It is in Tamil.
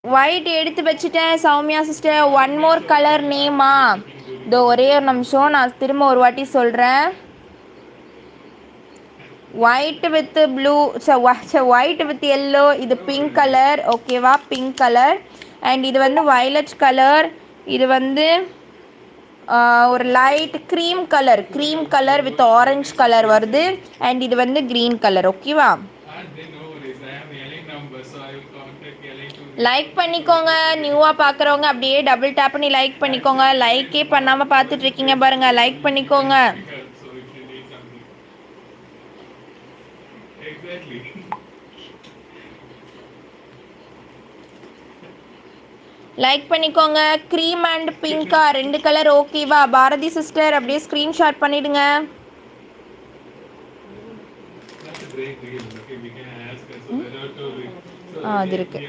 ஒயிட் எடுத்து வச்சுட்டேன் Soumya sister. One more colour நேமா? இதோ ஒரே ஒரு நிமிஷம், நான் திரும்ப ஒரு வாட்டி சொல்கிறேன். White with blue, white with yellow, இது பிங்க் கலர். ஓகேவா? Pink colour. அண்ட் இது வந்து வயலட் கலர். இது வந்து ஒரு light cream colour with orange colour வருது. அண்ட் இது வந்து க்ரீன் கலர். ஓகேவா? லைக் பண்ணிக்கோங்க. நியூவாக பார்க்குறவங்க அப்படியே டபுள் டேப் பண்ணி லைக் பண்ணிக்கோங்க. லைக்கே பண்ணாமல் பார்த்துட்டு இருக்கீங்க பாருங்க, லைக் பண்ணிக்கோங்க. லைக் பண்ணிக்கோங்க. க்ரீம் அண்ட் பிங்கா ரெண்டு கலர் ஓகேவா? பாரதி சிஸ்டர் அப்படியே ஸ்க்ரீன்ஷாட் பண்ணிடுங்க. அது இருக்கு.